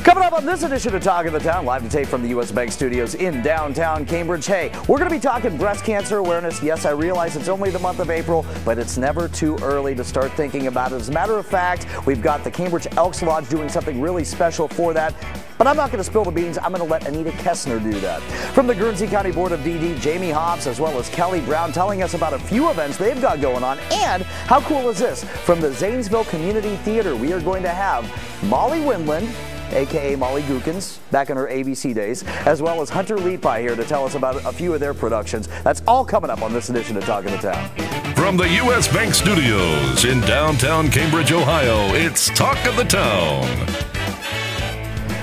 Coming up on this edition of Talk of the Town, live to tape from the U.S. Bank Studios in downtown Cambridge. Hey, we're going to be talking breast cancer awareness. Yes, I realize it's only the month of April, but it's never too early to start thinking about it. As a matter of fact, we've got the Cambridge Elks Lodge doing something really special for that. But I'm not going to spill the beans. I'm going to let Anita Kesner do that. From the Guernsey County Board of DD, Jamie Hopps as well as Kellie Brown telling us about a few events they've got going on. And how cool is this? From the Zanesville Community Theatre, we are going to have Mollie Winland, a.k.a. Mollie Gookins, back in her ABC days, as well as Hunter Lepi here to tell us about a few of their productions. That's all coming up on this edition of Talk of the Town. From the U.S. Bank Studios in downtown Cambridge, Ohio, it's Talk of the Town.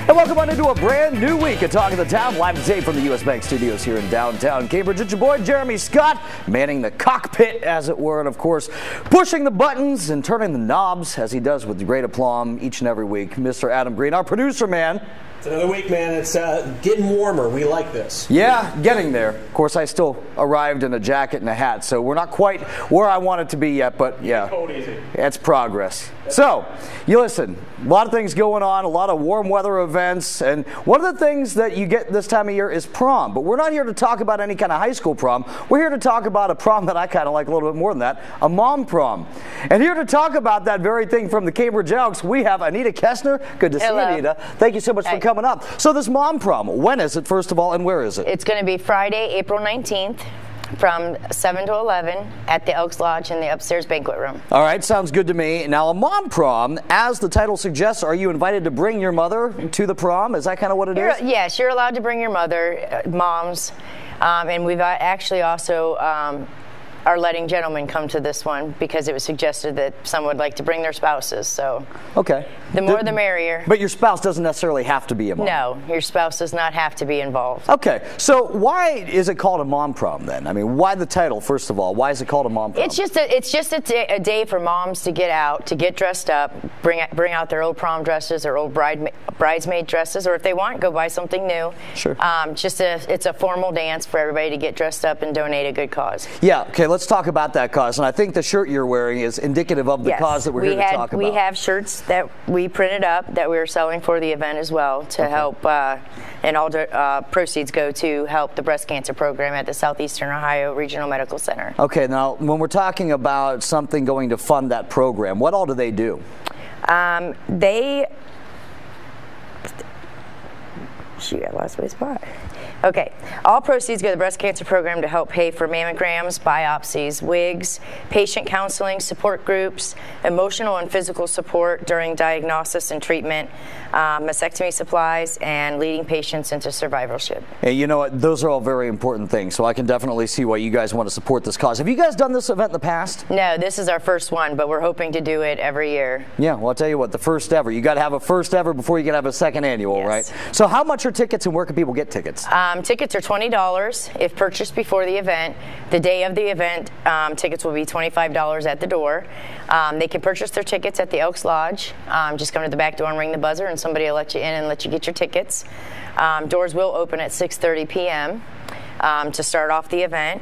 And welcome on into a brand new week of Talk of the Town, live to tape from the U.S. Bank Studios here in downtown Cambridge. It's your boy, Jeremy Scott, manning the cockpit, as it were, and of course, pushing the buttons and turning the knobs, as he does with great aplomb each and every week, Mr. Adam Green, our producer, man. It's another week, man. It's getting warmer. We like this. Yeah, getting there. Of course, I still arrived in a jacket and a hat, so we're not quite where I want it to be yet, but yeah, Cold easy. It's progress. So, you listen, a lot of things going on, a lot of warm weather events, and one of the things that you get this time of year is prom. But we're not here to talk about any kind of high school prom. We're here to talk about a prom that I kind of like a little bit more than that, a MOM Prom. And here to talk about that very thing from the Cambridge Elks, we have Anita Kesner. Good to see you, Anita. Thank you so much for coming up. So this MOM Prom, when is it, first of all, and where is it? It's going to be Friday, April 19th. From 7 to 11 at the Elks Lodge in the upstairs banquet room. All right, sounds good to me. Now, a MOM Prom, as the title suggests, are you invited to bring your mother to the prom? Is that kind of what it is? Yes, you're allowed to bring your mother, moms, and we've actually also are letting gentlemen come to this one because it was suggested that some would like to bring their spouses. So, okay, the more the merrier. But your spouse doesn't necessarily have to be a mom. No, your spouse does not have to be involved. Okay, so why is it called a MOM Prom then? I mean, why the title, first of all? Why is it called a MOM Prom? It's just a day for moms to get out, to get dressed up, bring out their old prom dresses, their old bridesmaid dresses, or if they want, go buy something new. Sure. It's a formal dance for everybody to get dressed up and donate a good cause. Yeah. Okay. Let's talk about that cause, and I think the shirt you're wearing is indicative of the cause that we're here to talk about. We have shirts that we printed up that we are selling for the event as well to help, and all the proceeds go to help the breast cancer program at the Southeastern Ohio Regional Medical Center. Okay, now when we're talking about something going to fund that program, what all do they do? Shoot, I lost my spot. Okay, all proceeds go to the breast cancer program to help pay for mammograms, biopsies, wigs, patient counseling, support groups, emotional and physical support during diagnosis and treatment, mastectomy supplies, and leading patients into survivorship. Hey, you know what? Those are all very important things, so I can definitely see why you guys want to support this cause. Have you guys done this event in the past? No, this is our first one, but we're hoping to do it every year. Yeah, well, I'll tell you what, the first ever. You got to have a first ever before you can have a second annual, yes. Right? So how much are tickets and where can people get tickets? Tickets are $20 if purchased before the event. The day of the event, tickets will be $25 at the door. They can purchase their tickets at the Elks Lodge. Just come to the back door and ring the buzzer, and somebody will let you in and let you get your tickets. Doors will open at 6:30 p.m. To start off the event.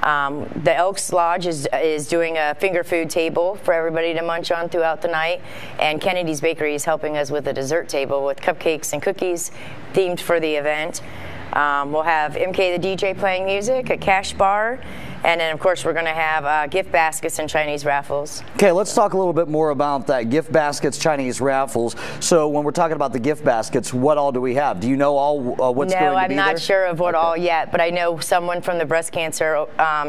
The Elks Lodge is doing a finger food table for everybody to munch on throughout the night, and Kennedy's Bakery is helping us with a dessert table with cupcakes and cookies themed for the event. We'll have MK the DJ playing music, a cash bar, and then, of course, we're going to have gift baskets and Chinese raffles. Okay, let's talk a little bit more about that. Gift baskets, Chinese raffles. So when we're talking about the gift baskets, what all do we have? Do you know all what's going to be there? No, I'm not sure of what all yet, but I know someone from the breast cancer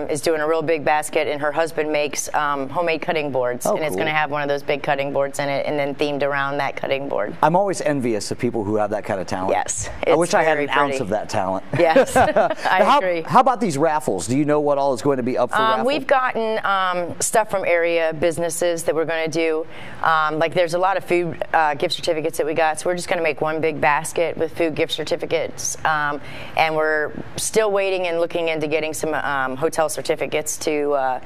is doing a real big basket, and her husband makes homemade cutting boards, and it's going to have one of those big cutting boards in it, and then themed around that cutting board. I'm always envious of people who have that kind of talent. Yes. I wish I had an ounce of that talent. Yes, I agree. How about these raffles? Do you know what all is going to be up for raffle? We've gotten stuff from area businesses that we're going to do. Like there's a lot of food gift certificates that we got, so we're just going to make one big basket with food gift certificates. And we're still waiting and looking into getting some hotel certificates to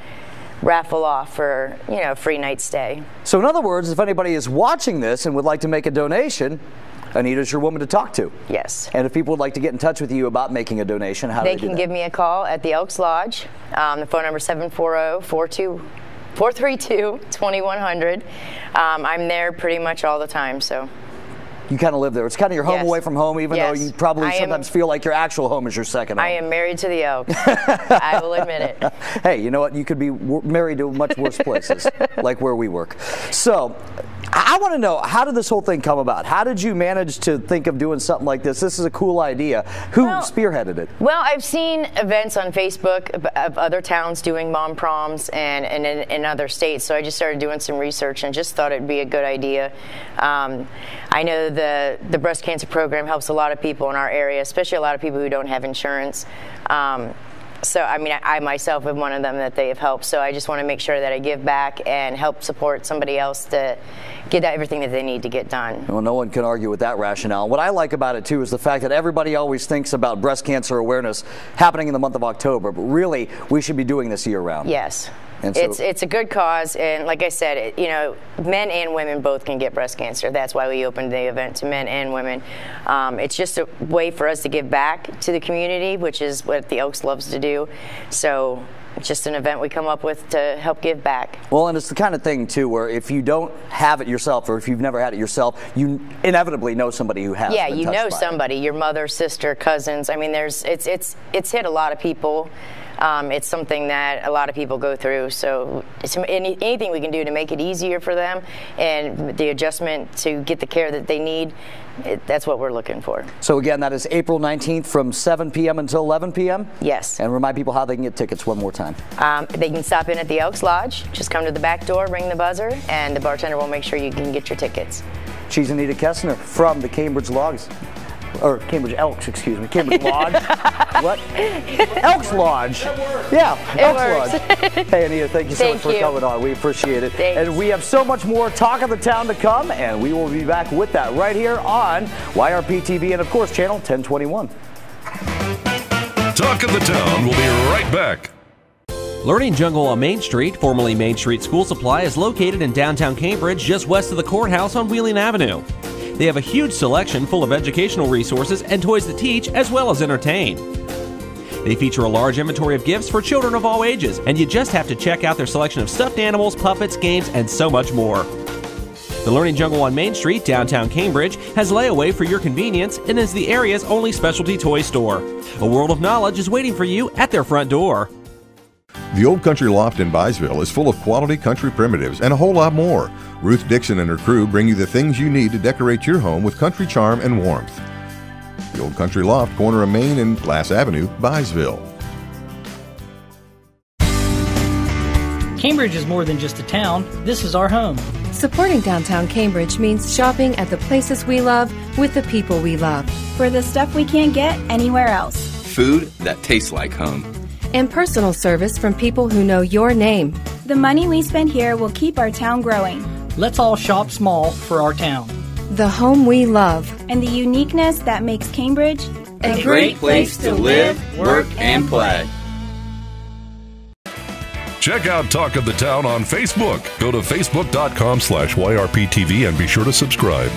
raffle off for, you know, a free night stay. So in other words, if anybody is watching this and would like to make a donation, Anita's your woman to talk to. Yes. And if people would like to get in touch with you about making a donation, how do they do that? They can give me a call at the Elks Lodge. The phone number is 740-432-2100. I'm there pretty much all the time, so. You kind of live there. It's kind of your home Yes. away from home, even though you probably sometimes feel like your actual home is your second home. I am married to the Elks. I will admit it. Hey, you know what? You could be married to much worse places, like where we work. So, I want to know, how did this whole thing come about? How did you manage to think of doing something like this? This is a cool idea. Who spearheaded it? Well, I've seen events on Facebook of other towns doing mom proms and in other states, so I just started doing some research and just thought it'd be a good idea. I know the breast cancer program helps a lot of people in our area, especially a lot of people who don't have insurance. So, I mean, I myself am one of them that they have helped. So I just want to make sure that I give back and help support somebody else to get everything that they need to get done. Well, no one can argue with that rationale. What I like about it, too, is the fact that everybody always thinks about breast cancer awareness happening in the month of October. But really, we should be doing this year-round. Yes. And so, it's a good cause, and like I said, you know, men and women both can get breast cancer. That's why we opened the event to men and women. It's just a way for us to give back to the community, which is what the Elks loves to do. So it's just an event we come up with to help give back. Well, and it's the kind of thing, too, where if you don't have it yourself, or if you've never had it yourself, you inevitably know somebody who has. Yeah, you know somebody, your mother, sister, cousins. I mean, it's hit a lot of people. It's something that a lot of people go through, so anything we can do to make it easier for them and the adjustment to get the care that they need, that's what we're looking for. So again, that is April 19th from 7 p.m. until 11 p.m.? Yes. And remind people how they can get tickets one more time. They can stop in at the Elks Lodge, just come to the back door, ring the buzzer, and the bartender will make sure you can get your tickets. She's Anita Kesner from the Cambridge Logs. Or Cambridge Elks, excuse me. Cambridge Lodge. What? Elks Lodge. Yeah, Elks Lodge. Hey, Anita, thank you so much for coming on. We appreciate it. Thanks. And we have so much more Talk of the Town to come, and we will be back with that right here on YRP TV and, of course, Channel 1021. Talk of the Town will be right back. Learning Jungle on Main Street, formerly Main Street School Supply, is located in downtown Cambridge, just west of the courthouse on Wheeling Avenue. They have a huge selection full of educational resources and toys to teach as well as entertain. They feature a large inventory of gifts for children of all ages, and you just have to check out their selection of stuffed animals, puppets, games, and so much more. The Learning Jungle on Main Street, downtown Cambridge, has layaway for your convenience and is the area's only specialty toy store. A world of knowledge is waiting for you at their front door. The Old Country Loft in Byesville is full of quality country primitives and a whole lot more. Ruth Dixon and her crew bring you the things you need to decorate your home with country charm and warmth. The Old Country Loft, corner of Main and Glass Avenue, Byesville. Cambridge is more than just a town. This is our home. Supporting downtown Cambridge means shopping at the places we love with the people we love. For the stuff we can't get anywhere else. Food that tastes like home. And personal service from people who know your name. The money we spend here will keep our town growing. Let's all shop small for our town. The home we love. And the uniqueness that makes Cambridge a great place to live, work, and play. Check out Talk of the Town on Facebook. Go to facebook.com/YRPTV and be sure to subscribe.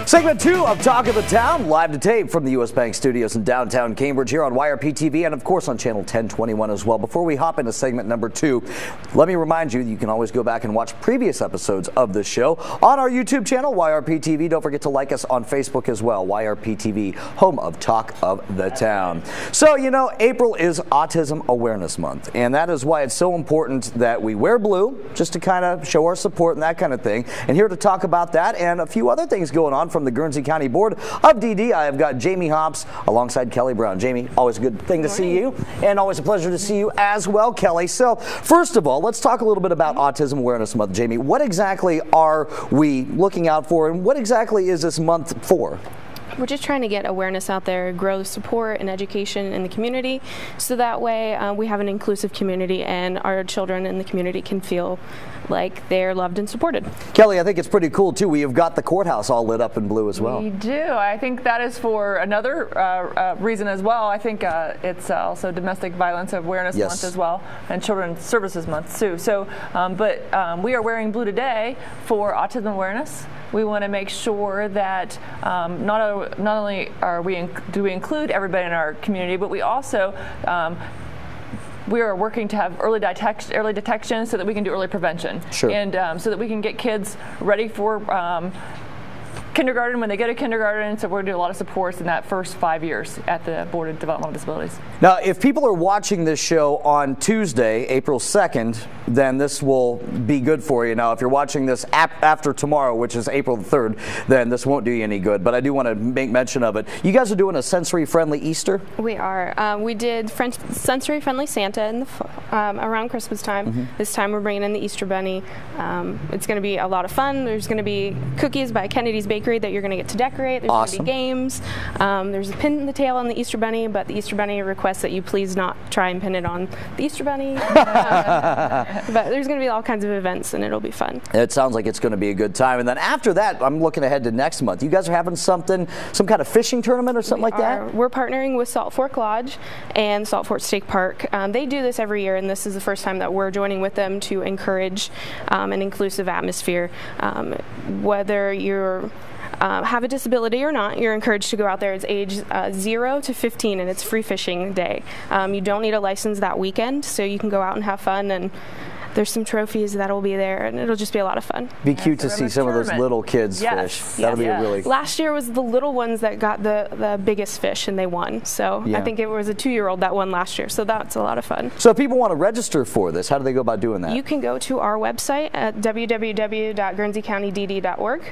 Segment 2 of Talk of the Town, live to tape from the U.S. Bank Studios in downtown Cambridge here on YRP TV and, of course, on Channel 1021 as well. Before we hop into segment number 2, let me remind you, you can always go back and watch previous episodes of this show on our YouTube channel, YRP TV. Don't forget to like us on Facebook as well, YRP TV, home of Talk of the Town. So, you know, April is Autism Awareness Month, and that is why it's so important that we wear blue, just to kind of show our support and that kind of thing. And here to talk about that and a few other things going on from the Guernsey County Board of DD, I have got Jamie Hopps alongside Kellie Brown. Jamie, always a good thing to see you, and always a pleasure to see you as well, Kellie. So, first of all, let's talk a little bit about Autism Awareness Month. Jamie, what exactly are we looking out for, and what exactly is this month for? We're just trying to get awareness out there, grow support and education in the community, so that way we have an inclusive community and our children in the community can feel like they're loved and supported. Kellie, I think it's pretty cool too. We have got the courthouse all lit up in blue as well. We do. I think that is for another reason as well. I think it's also Domestic Violence Awareness Month as well, and Children's Services Month too. So, but we are wearing blue today for autism awareness. We want to make sure that not only do we include everybody in our community, but we also we are working to have early detection so that we can do early prevention. Sure. And so that we can get kids ready for kindergarten when they go to kindergarten. So we're going to do a lot of supports in that first 5 years at the Board of Developmental Disabilities. Now, if people are watching this show on Tuesday, April 2nd, then this will be good for you. Now, if you're watching this after tomorrow, which is April the 3rd, then this won't do you any good. But I do want to make mention of it. You guys are doing a sensory-friendly Easter? We are. We did sensory-friendly Santa in the around Christmas time. This time we're bringing in the Easter Bunny. It's going to be a lot of fun. There's going to be cookies by Kennedy's Bakery that you're going to get to decorate. There's going to be games. There's a pin in the tail on the Easter Bunny, but the Easter Bunny requests that you please not try and pin it on the Easter Bunny. But there's going to be all kinds of events, and it'll be fun. It sounds like it's going to be a good time. And then after that, I'm looking ahead to next month. You guys are having something, some kind of fishing tournament or something like that? We're partnering with Salt Fork Lodge and Salt Fork State Park. They do this every year, and this is the first time that we're joining with them to encourage an inclusive atmosphere. Whether you're have a disability or not, you're encouraged to go out there. It's age 0 to 15, and it's free fishing day. You don't need a license that weekend, so you can go out and have fun, and there's some trophies that'll be there, and it'll just be a lot of fun. Be cute to see some of those little kids fish. That'll be really. Last year was the little ones that got the biggest fish, and they won. So I think it was a 2-year-old that won last year. So that's a lot of fun. So if people want to register for this, how do they go about doing that? You can go to our website at www.guernseycountydd.org.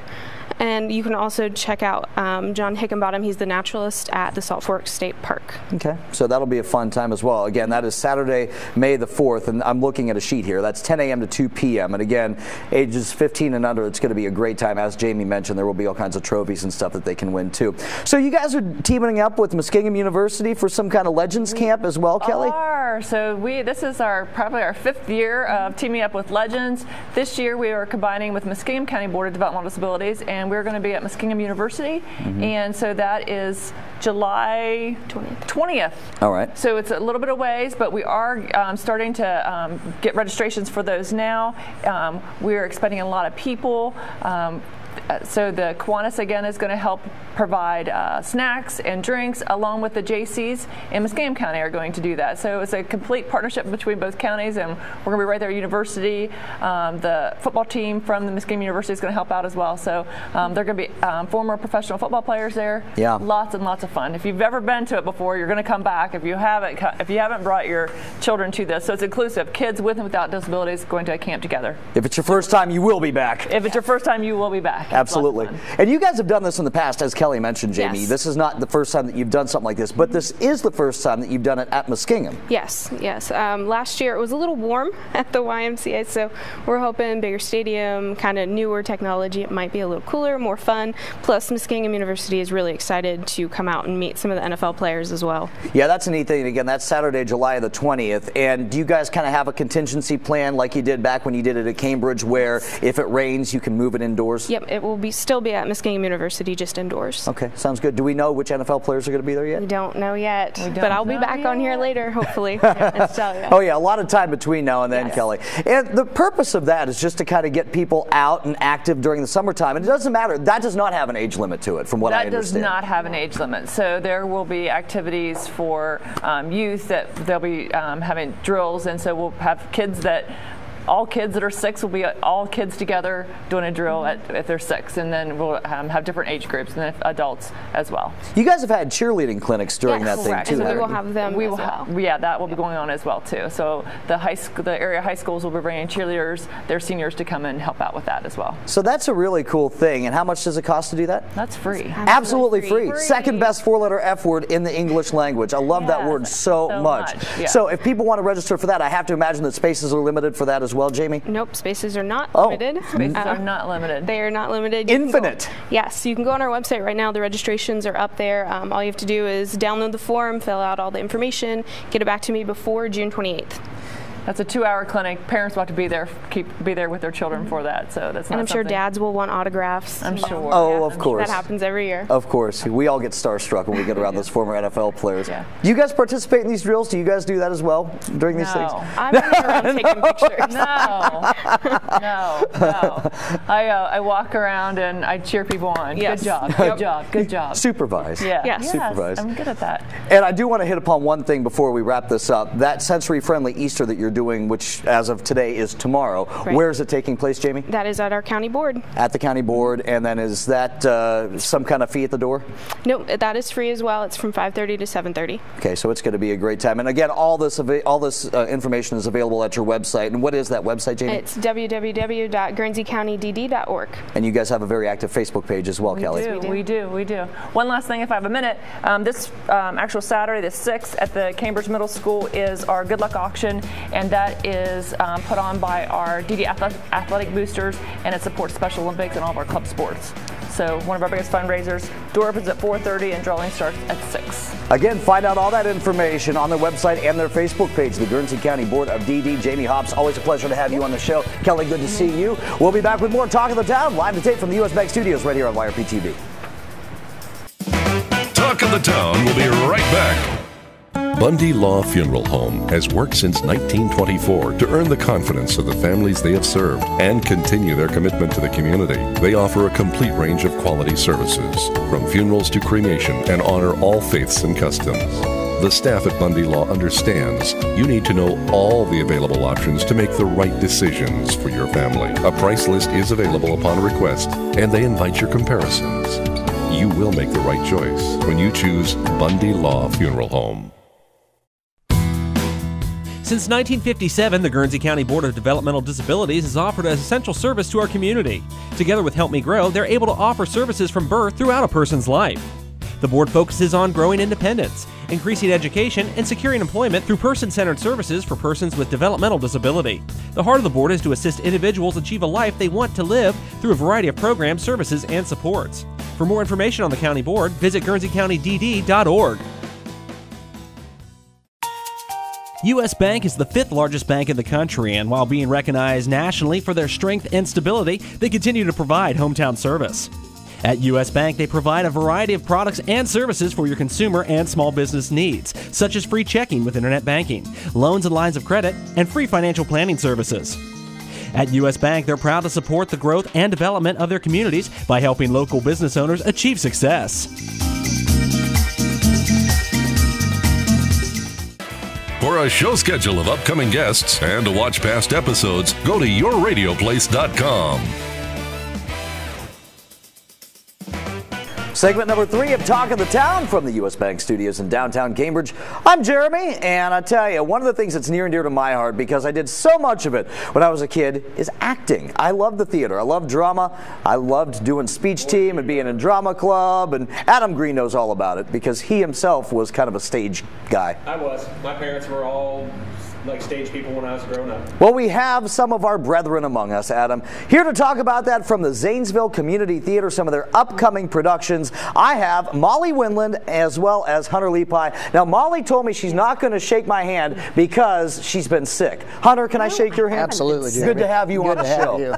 And you can also check out John Hickenbottom. He's the naturalist at the Salt Fork State Park. Okay, so that'll be a fun time as well. Again, that is Saturday, May the 4th, and I'm looking at a sheet here. That's 10 a.m. to 2 p.m. And again, ages 15 and under, it's going to be a great time. As Jamie mentioned, there will be all kinds of trophies and stuff that they can win too. So you guys are teaming up with Muskingum University for some kind of Legends Camp as well, Kelly? So this is probably our 5th year of teaming up with Legends. This year we are combining with Muskingum County Board of Developmental Disabilities, and we're going to be at Muskingum University, and so that is July 20th. All right. So it's a little bit of ways, but we are starting to get registrations for those now. We are expecting a lot of people. So the Kiwanis, again, is going to help provide snacks and drinks, along with the JCs in Muskingum County are going to do that. So it's a complete partnership between both counties, and we're going to be right there at University. The football team from the Muskingum University is going to help out as well. So they're going to be former professional football players there. Yeah. Lots and lots of fun. If you've ever been to it before, you're going to come back. If you haven't brought your children to this, so it's inclusive. Kids with and without disabilities going to a camp together. If it's your first time, you will be back. If it's your first time, you will be back. Absolutely. And you guys have done this in the past, as Kelly mentioned, Jamie. Yes. This is not the first time that you've done something like this, but this is the first time that you've done it at Muskingum. Yes. Last year it was a little warm at the YMCA, so we're hoping bigger stadium, kind of newer technology. It might be a little cooler, more fun. Plus, Muskingum University is really excited to come out and meet some of the NFL players as well. Yeah, that's a neat thing. Again, that's Saturday, July the 20th. And do you guys kind of have a contingency plan like you did back when you did it at Cambridge, where if it rains, you can move it indoors? Yep, it will still be at Muskingum University, just indoors. Okay, sounds good. Do we know which NFL players are going to be there yet? We don't know yet, but I'll be back on here later, hopefully. Oh yeah, a lot of time between now and then, Kelly. And the purpose of that is just to kind of get people out and active during the summertime. And it doesn't matter. That does not have an age limit to it, from what I understand. That does not have an age limit. So there will be activities for youth that they'll be having drills, and so we'll have kids that all kids that are 6 will be all kids together doing a drill if they're 6, and then we'll have different age groups, and then adults as well. You guys have had cheerleading clinics during that thing too. And we will have them as well. Yeah, that will be going on as well too. So the area high schools will be bringing cheerleaders, their seniors, to come and help out with that as well. So that's a really cool thing. And how much does it cost to do that? That's free. Absolutely free. Second best 4-letter F word in the English language. I love that word so much. Yeah. So if people want to register for that, I have to imagine that spaces are limited for that as well, Jamie? Nope, spaces are not limited. Spaces are not limited. They are not limited. Infinite. Yes, you can go on our website right now. The registrations are up there. All you have to do is download the form, fill out all the information, get it back to me before June 28th. That's a 2-hour clinic. Parents will have to be there with their children for that. So that's not. And I'm sure dads will want autographs. I'm sure. Oh, of course. That happens every year. Of course. We all get starstruck when we get around those former NFL players. Yeah. Do you guys participate in these drills? Do you guys do that as well during these things? I'm around taking pictures. No. I walk around and I cheer people on. Yes. Good job. Good job. Good job. Supervise. Yeah. Yes. Supervise. I'm good at that. And I do want to hit upon one thing before we wrap this up. That sensory-friendly Easter that you're doing, which as of today is tomorrow, where is it taking place, Jamie? That is at our county board. At the county board, and then is that some kind of fee at the door? No, that is free as well. It's from 5:30 to 7:30. Okay, so it's going to be a great time. And again, all this information is available at your website. And what is that website, Jamie? It's www.guernseycountydD.org. And you guys have a very active Facebook page as well, Kelly. We do. One last thing, if I have a minute. This actual Saturday, the 6th, at the Cambridge Middle School is our Good Luck Auction, and that is put on by our DD Athletic Boosters, and it supports Special Olympics and all of our club sports. So one of our biggest fundraisers. Door opens at 4:30 and drawing starts at 6. Again, find out all that information on their website and their Facebook page, the Guernsey County Board of DD. Jamie Hopps, always a pleasure to have you on the show. Kelly, good to see you. We'll be back with more Talk of the Town, live to tape from the U.S. Bank Studios right here on YRP-TV. Talk of the Town will be right back. Bundy Law Funeral Home has worked since 1924 to earn the confidence of the families they have served and continue their commitment to the community. They offer a complete range of quality services, from funerals to cremation, and honor all faiths and customs. The staff at Bundy Law understands you need to know all the available options to make the right decisions for your family. A price list is available upon request, and they invite your comparisons. You will make the right choice when you choose Bundy Law Funeral Home. Since 1957, the Guernsey County Board of Developmental Disabilities has offered an essential service to our community. Together with Help Me Grow, they're able to offer services from birth throughout a person's life. The board focuses on growing independence, increasing education, and securing employment through person-centered services for persons with developmental disability. The heart of the board is to assist individuals achieve a life they want to live through a variety of programs, services, and supports. For more information on the county board, visit GuernseyCountyDD.org. U.S. Bank is the 5th largest bank in the country, and while being recognized nationally for their strength and stability, they continue to provide hometown service. At U.S. Bank, they provide a variety of products and services for your consumer and small business needs, such as free checking with internet banking, loans and lines of credit, and free financial planning services. At U.S. Bank, they're proud to support the growth and development of their communities by helping local business owners achieve success. For a show schedule of upcoming guests and to watch past episodes, go to yourradioplace.com. Segment number 3 of Talk of the Town from the U.S. Bank Studios in downtown Cambridge. I'm Jeremy, and I tell you, one of the things that's near and dear to my heart, because I did so much of it when I was a kid, is acting. I love the theater. I love drama. I loved doing speech team and being in drama club, and Adam Green knows all about it because he himself was kind of a stage guy. I was. My parents were all like stage people when I was growing up. Well, we have some of our brethren among us, Adam. Here to talk about that from the Zanesville Community Theatre, some of their upcoming productions. I have Mollie Winland as well as Hunter Lepi. Now, Mollie told me she's not going to shake my hand because she's been sick. Hunter, can I shake your hand? Absolutely, Jeremy. Good to have you on the show.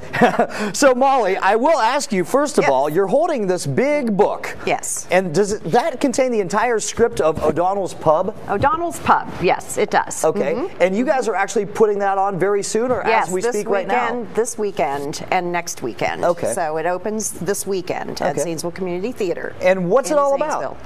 So, Mollie, I will ask you, first of all, you're holding this big book. Yes. And does that contain the entire script of O'Donnell's Pub? O'Donnell's Pub, yes, it does. Okay. And you guys are actually putting that on very soon, or as we speak right now? This weekend and next weekend. Okay. So it opens this weekend at Zanesville Community Theatre. And what's it all about?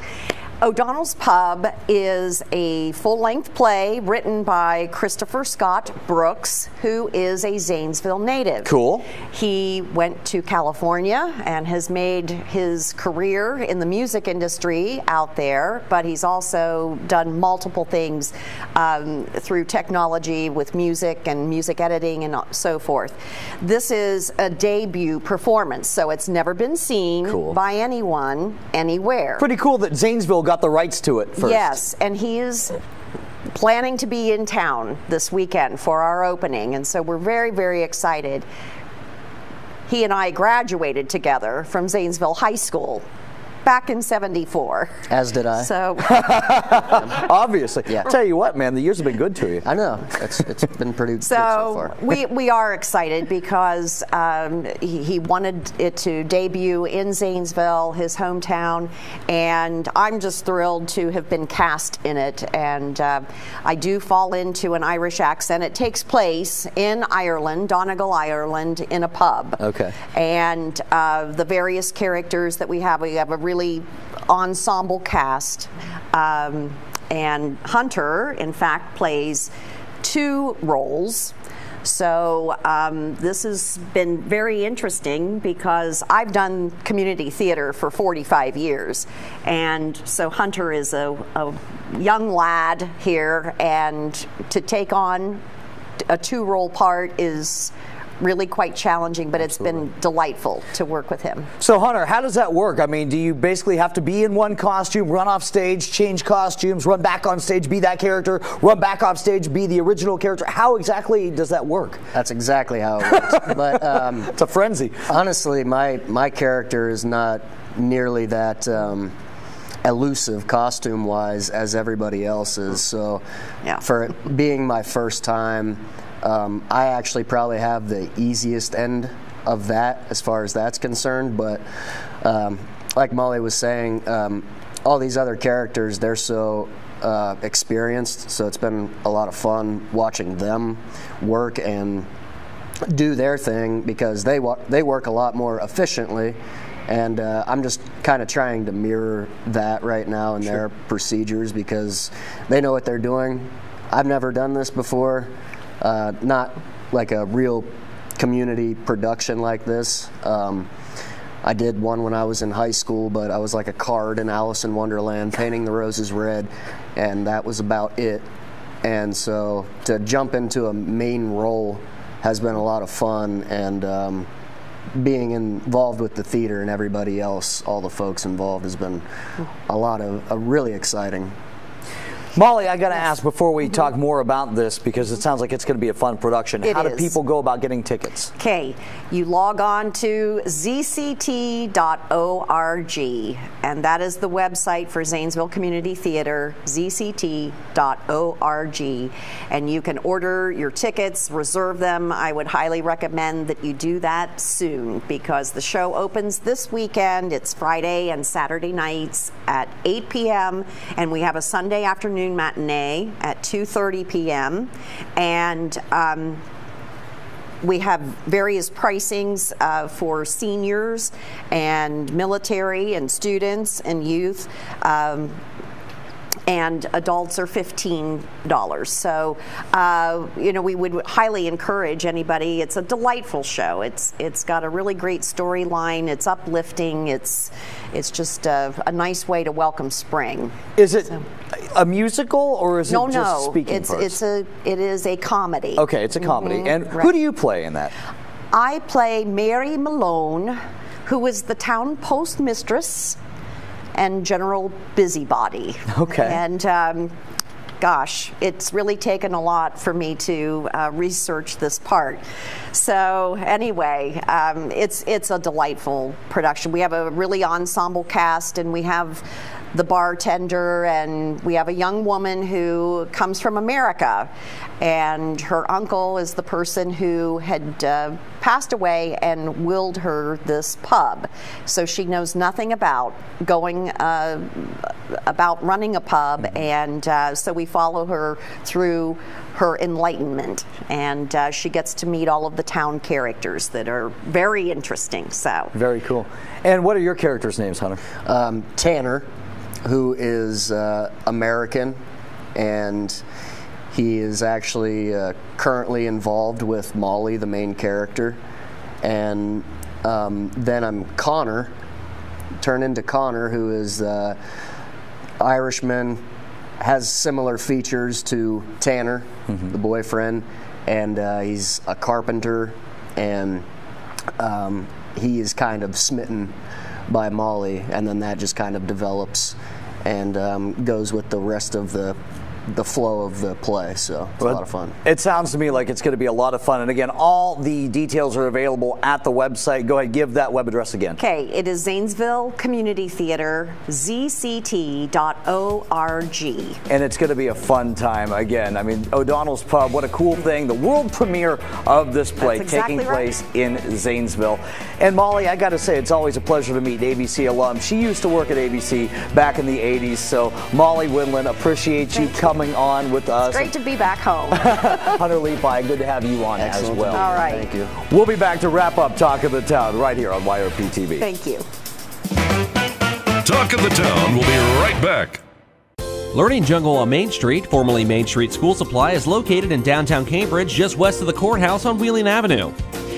O'Donnell's Pub is a full-length play written by Christopher Scott Brooks, who is a Zanesville native. Cool. He went to California and has made his career in the music industry out there, but he's also done multiple things through technology with music and music editing and so forth. This is a debut performance, so it's never been seen by anyone, anywhere. Pretty cool that Zanesville got the rights to it first. Yes, and he is planning to be in town this weekend for our opening, and so we're very, very excited. He and I graduated together from Zanesville High School. back in '74. As did I. So obviously. Yeah. Tell you what, man, the years have been good to you. I know. It's been pretty good so far. we are excited because he wanted it to debut in Zanesville, his hometown, and I'm just thrilled to have been cast in it. And I do fall into an Irish accent. It takes place in Ireland, Donegal, Ireland, in a pub. Okay. And the various characters that we have a really ensemble cast. And Hunter, in fact, plays 2 roles. So this has been very interesting because I've done community theater for 45 years. And so Hunter is a young lad here, and to take on a 2-role part is really quite challenging, but it's been delightful to work with him. So Hunter, how does that work? I mean, do you basically have to be in one costume, run off stage, change costumes, run back on stage, be that character, run back off stage, be the original character? How exactly does that work? That's exactly how it works. But it's a frenzy. Honestly, my character is not nearly that elusive costume-wise as everybody else is. So for it being my first time, I actually probably have the easiest end of that as far as that's concerned, but like Mollie was saying, all these other characters, they're so experienced, so it's been a lot of fun watching them work and do their thing because they work a lot more efficiently, and I'm just kind of trying to mirror that right now in their procedures because they know what they're doing. I've never done this before. Not like a real community production like this. I did one when I was in high school, but I was like a card in Alice in Wonderland painting the roses red, and that was about it. And so to jump into a main role has been a lot of fun, and being involved with the theater and everybody else, all the folks involved, has been a really exciting. Mollie, I got to ask before we talk more about this, because it sounds like it's going to be a fun production. How do people go about getting tickets? Okay, you log on to zct.org, and that is the website for Zanesville Community Theatre, zct.org, and you can order your tickets, reserve them. I would highly recommend that you do that soon because the show opens this weekend. It's Friday and Saturday nights at 8 p.m., and we have a Sunday afternoon matinee at 2:30 p.m. and we have various pricings for seniors and military and students and youth, and adults are $15. So, you know, we would highly encourage anybody. It's a delightful show. It's got a really great storyline. It's uplifting. It's just a nice way to welcome spring. Is it a musical or is it just speaking parts? It is a comedy. Okay, it's a comedy. And who do you play in that? I play Mary Malone, who is the town postmistress and general busybody. Okay. And gosh, it's really taken a lot for me to research this part. So anyway, it's a delightful production. We have a really ensemble cast, and we have the bartender, and we have a young woman who comes from America, and her uncle is the person who had passed away and willed her this pub. So she knows nothing about about running a pub, and so we follow her through her enlightenment, and she gets to meet all of the town characters that are very interesting. So very cool. And what are your characters' names, Hunter? Tanner, who is American, and he is actually currently involved with Mollie, the main character. And then I'm Connor, turned into Connor, who is Irishman, has similar features to Tanner, the boyfriend, and he's a carpenter, and he is kind of smitten by Mollie, and then that just kind of develops and goes with the rest of the the flow of the play. So it's a lot of fun. It sounds to me like it's going to be a lot of fun. And again, all the details are available at the website. Go ahead, give that web address again. Okay, it is Zanesville Community Theatre, zct.org. And it's going to be a fun time. Again, I mean, O'Donnell's Pub, what a cool thing. The world premiere of this play taking place in Zanesville. And Molly, I got to say, it's always a pleasure to meet an ABC alum. She used to work at ABC back in the 80s. So, Mollie Winland, appreciate you coming on with us. It's great to be back home. Hunter Lepi, good to have you on as well. All right. Thank you. We'll be back to wrap up Talk of the Town right here on YOP TV. Thank you. Talk of the Town will be right back. Learning Jungle on Main Street, formerly Main Street School Supply, is located in downtown Cambridge, just west of the courthouse on Wheeling Avenue.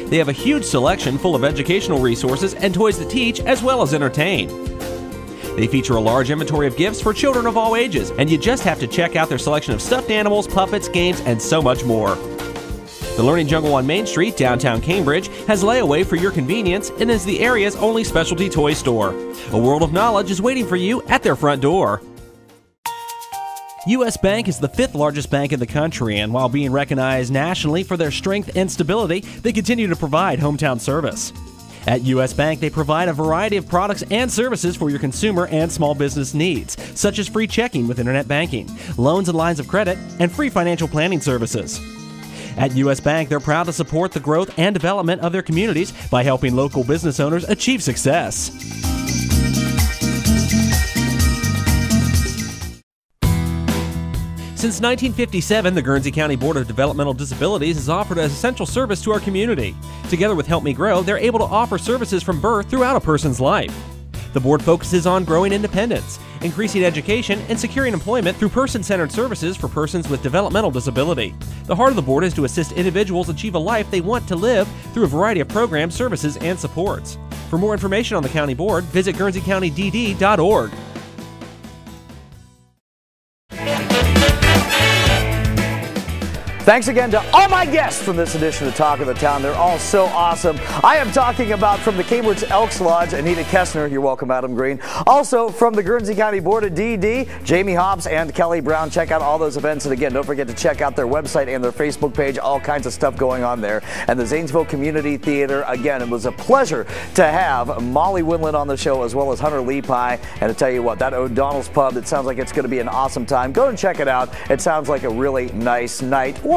They have a huge selection full of educational resources and toys to teach as well as entertain. They feature a large inventory of gifts for children of all ages, and you just have to check out their selection of stuffed animals, puppets, games, and so much more. The Learning Jungle on Main Street, downtown Cambridge, has layaway for your convenience and is the area's only specialty toy store. A world of knowledge is waiting for you at their front door. U.S. Bank is the 5th largest bank in the country, and while being recognized nationally for their strength and stability, they continue to provide hometown service. At U.S. Bank, they provide a variety of products and services for your consumer and small business needs, such as free checking with internet banking, loans and lines of credit, and free financial planning services. At U.S. Bank, they're proud to support the growth and development of their communities by helping local business owners achieve success. Since 1957, the Guernsey County Board of Developmental Disabilities has offered an essential service to our community. Together with Help Me Grow, they're able to offer services from birth throughout a person's life. The board focuses on growing independence, increasing education, and securing employment through person-centered services for persons with developmental disability. The heart of the board is to assist individuals achieve a life they want to live through a variety of programs, services, and supports. For more information on the county board, visit guernseycountydd.org. Thanks again to all my guests from this edition of Talk of the Town. They're all so awesome. I am talking about from the Cambridge Elks Lodge, Anita Kesner. You're welcome, Adam Green. Also from the Guernsey County Board of DD, Jamie Hopps and Kellie Brown. Check out all those events. And again, don't forget to check out their website and their Facebook page. All kinds of stuff going on there. And the Zanesville Community Theatre. Again, it was a pleasure to have Mollie Winland on the show as well as Hunter Lepi. And to tell you what, that O'Donnell's Pub, it sounds like it's going to be an awesome time. Go and check it out. It sounds like a really nice night or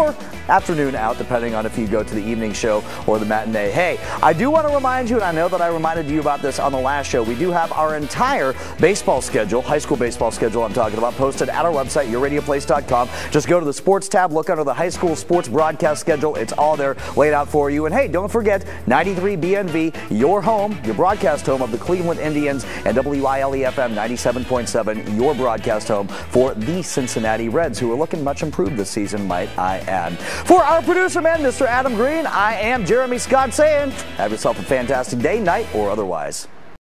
afternoon out, depending on if you go to the evening show or the matinee. Hey, I do want to remind you, and I know that I reminded you about this on the last show, we do have our entire baseball schedule, high school baseball schedule I'm talking about, posted at our website, yourradioplace.com. Just go to the sports tab, look under the high school sports broadcast schedule. It's all there laid out for you. And hey, don't forget 93 BNV, your home, your broadcast home of the Cleveland Indians, and WILE-FM 97.7, your broadcast home for the Cincinnati Reds, who are looking much improved this season, might I add. For our producer man, Mr. Adam Green, I am Jeremy Scott saying, have yourself a fantastic day, night, or otherwise.